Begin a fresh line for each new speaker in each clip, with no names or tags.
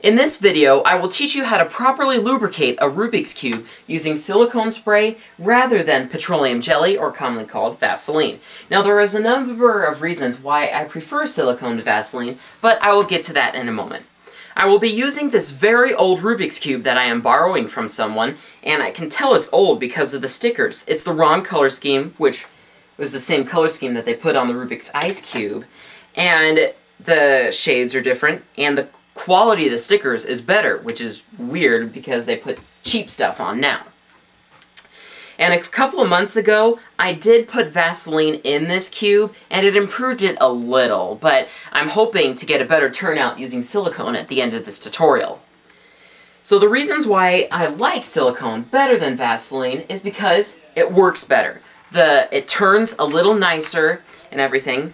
In this video, I will teach you how to properly lubricate a Rubik's Cube using silicone spray rather than petroleum jelly, or commonly called Vaseline. Now, there is a number of reasons why I prefer silicone to Vaseline, but I will get to that in a moment. I will be using this very old Rubik's Cube that I am borrowing from someone, and I can tell it's old because of the stickers. It's the wrong color scheme, which was the same color scheme that they put on the Rubik's Ice Cube, and the shades are different, and the quality of the stickers is better, which is weird because they put cheap stuff on now. And a couple of months ago, I did put Vaseline in this cube, and it improved it a little, but I'm hoping to get a better turnout using silicone at the end of this tutorial. So the reasons why I like silicone better than Vaseline is because it works better. It turns a little nicer and everything,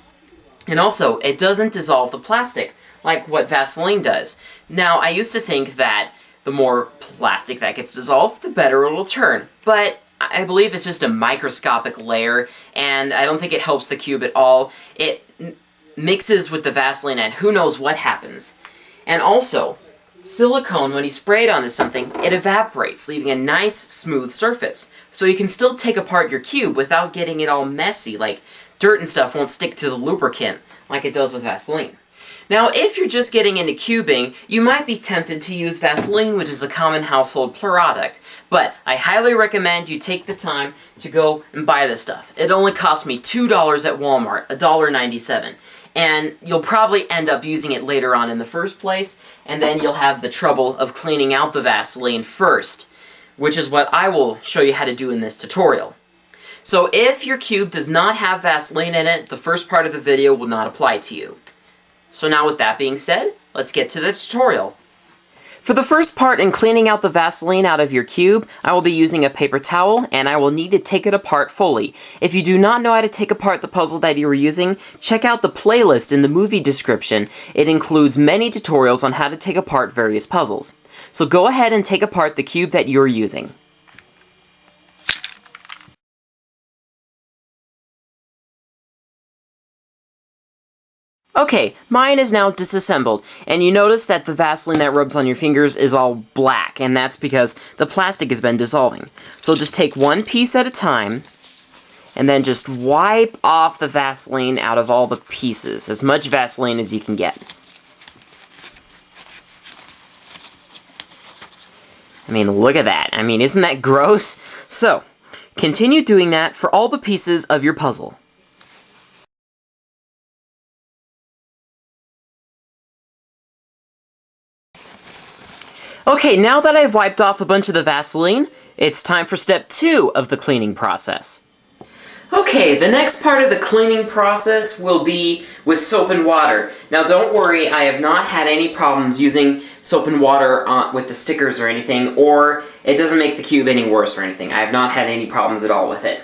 and also it doesn't dissolve the plastic like what Vaseline does. Now, I used to think that the more plastic that gets dissolved, the better it'll turn, but I believe it's just a microscopic layer, and I don't think it helps the cube at all. It mixes with the Vaseline, and who knows what happens. And also, silicone, when you spray it onto something, it evaporates, leaving a nice, smooth surface. So you can still take apart your cube without getting it all messy, like dirt and stuff won't stick to the lubricant like it does with Vaseline. Now, if you're just getting into cubing, you might be tempted to use Vaseline, which is a common household product, but I highly recommend you take the time to go and buy this stuff. It only cost me $2 at Walmart, $1.97, and you'll probably end up using it later on in the first place, and then you'll have the trouble of cleaning out the Vaseline first, which is what I will show you how to do in this tutorial. So if your cube does not have Vaseline in it, the first part of the video will not apply to you. So now with that being said, let's get to the tutorial. For the first part in cleaning out the Vaseline out of your cube, I will be using a paper towel, and I will need to take it apart fully. If you do not know how to take apart the puzzle that you are using, check out the playlist in the movie description. It includes many tutorials on how to take apart various puzzles. So go ahead and take apart the cube that you're using. Okay, mine is now disassembled, and you notice that the Vaseline that rubs on your fingers is all black, and that's because the plastic has been dissolving. So just take one piece at a time, and then just wipe off the Vaseline out of all the pieces, as much Vaseline as you can get. I mean, look at that. I mean, isn't that gross? So, continue doing that for all the pieces of your puzzle. Okay, now that I've wiped off a bunch of the Vaseline, it's time for step 2 of the cleaning process. Okay, the next part of the cleaning process will be with soap and water. Now don't worry, I have not had any problems using soap and water with the stickers or anything, or it doesn't make the cube any worse or anything. I have not had any problems at all with it.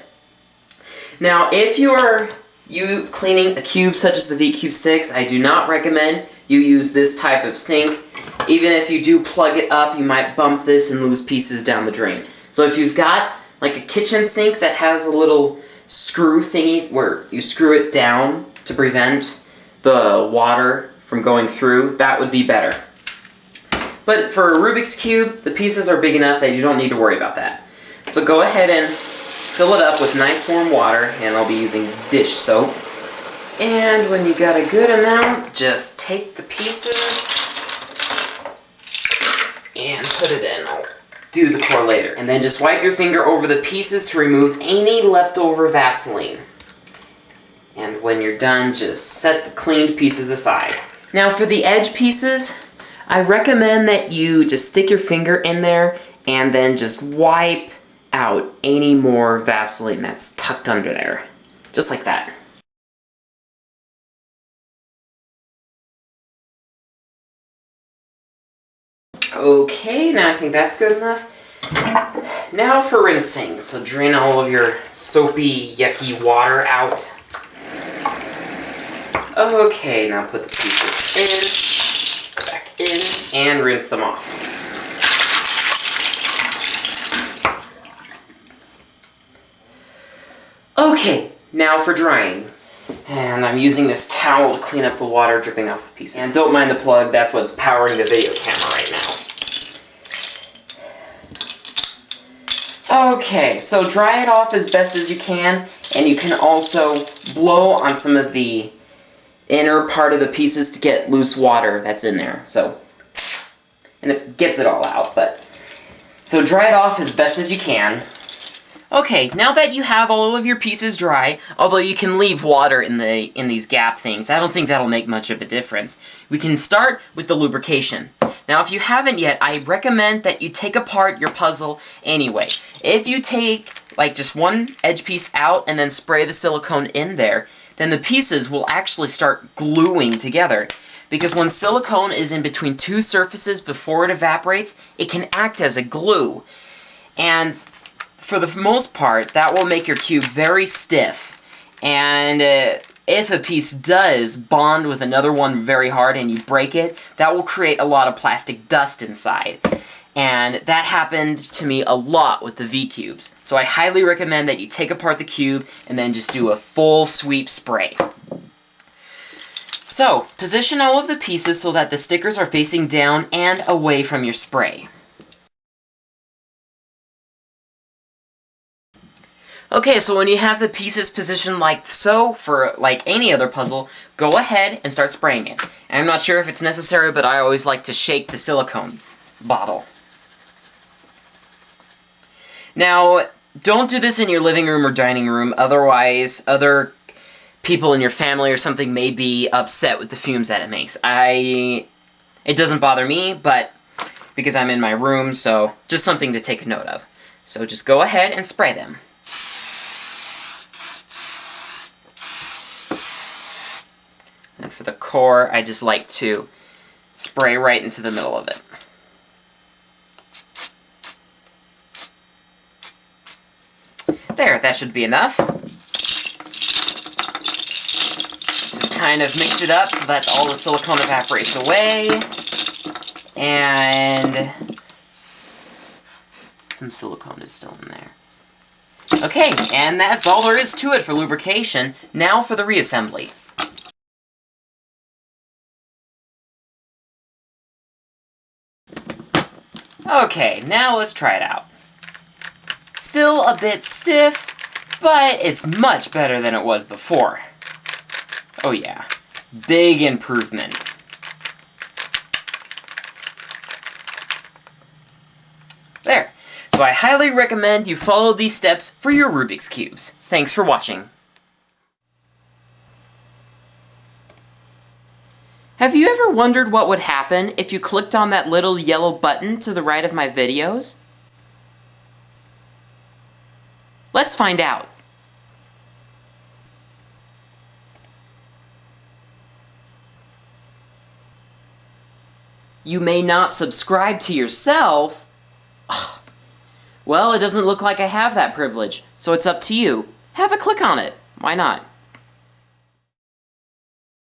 Now, if you cleaning a cube such as the V-Cube 6, I do not recommend you use this type of sink. Even if you do plug it up, you might bump this and lose pieces down the drain. So if you've got like a kitchen sink that has a little screw thingy where you screw it down to prevent the water from going through, that would be better. But for a Rubik's Cube, the pieces are big enough that you don't need to worry about that. So go ahead and fill it up with nice warm water, and I'll be using dish soap. And when you got a good amount, just take the pieces and put it in. I'll do the core later. And then just wipe your finger over the pieces to remove any leftover Vaseline. And when you're done, just set the cleaned pieces aside. Now for the edge pieces, I recommend that you just stick your finger in there and then just wipe out any more Vaseline that's tucked under there. Just like that. Okay, now I think that's good enough. Now for rinsing. So drain all of your soapy, yucky water out. Okay, now put the pieces in, back in, and rinse them off. Okay, now for drying. And I'm using this towel to clean up the water dripping off the pieces. And don't mind the plug, that's what's powering the video camera right now. Okay, so dry it off as best as you can, and you can also blow on some of the inner part of the pieces to get loose water that's in there. So, and it gets it all out, but... So dry it off as best as you can. Okay, now that you have all of your pieces dry, although you can leave water in these gap things, I don't think that'll make much of a difference. We can start with the lubrication. Now, if you haven't yet, I recommend that you take apart your puzzle anyway. If you take, like, just one edge piece out and then spray the silicone in there, then the pieces will actually start gluing together. Because when silicone is in between two surfaces before it evaporates, it can act as a glue. And for the most part, that will make your cube very stiff. And if a piece does bond with another one very hard and you break it, that will create a lot of plastic dust inside. And that happened to me a lot with the V-cubes. So I highly recommend that you take apart the cube and then just do a full sweep spray. So, position all of the pieces so that the stickers are facing down and away from your spray. Okay, so when you have the pieces positioned like so, for like any other puzzle, go ahead and start spraying it. And I'm not sure if it's necessary, but I always like to shake the silicone bottle. Now, don't do this in your living room or dining room, otherwise other people in your family or something may be upset with the fumes that it makes. It doesn't bother me, but because I'm in my room, so just something to take a note of. So just go ahead and spray them. And for the core, I just like to spray right into the middle of it. There, that should be enough. Just kind of mix it up so that all the silicone evaporates away. And some silicone is still in there. Okay, and that's all there is to it for lubrication. Now for the reassembly. Okay, now let's try it out. Still a bit stiff, but it's much better than it was before. Oh yeah, big improvement. There. So I highly recommend you follow these steps for your Rubik's Cubes. Thanks for watching. Have you ever wondered what would happen if you clicked on that little yellow button to the right of my videos? Let's find out. You may not subscribe to yourself. Well, it doesn't look like I have that privilege, so it's up to you. Have a click on it. Why not?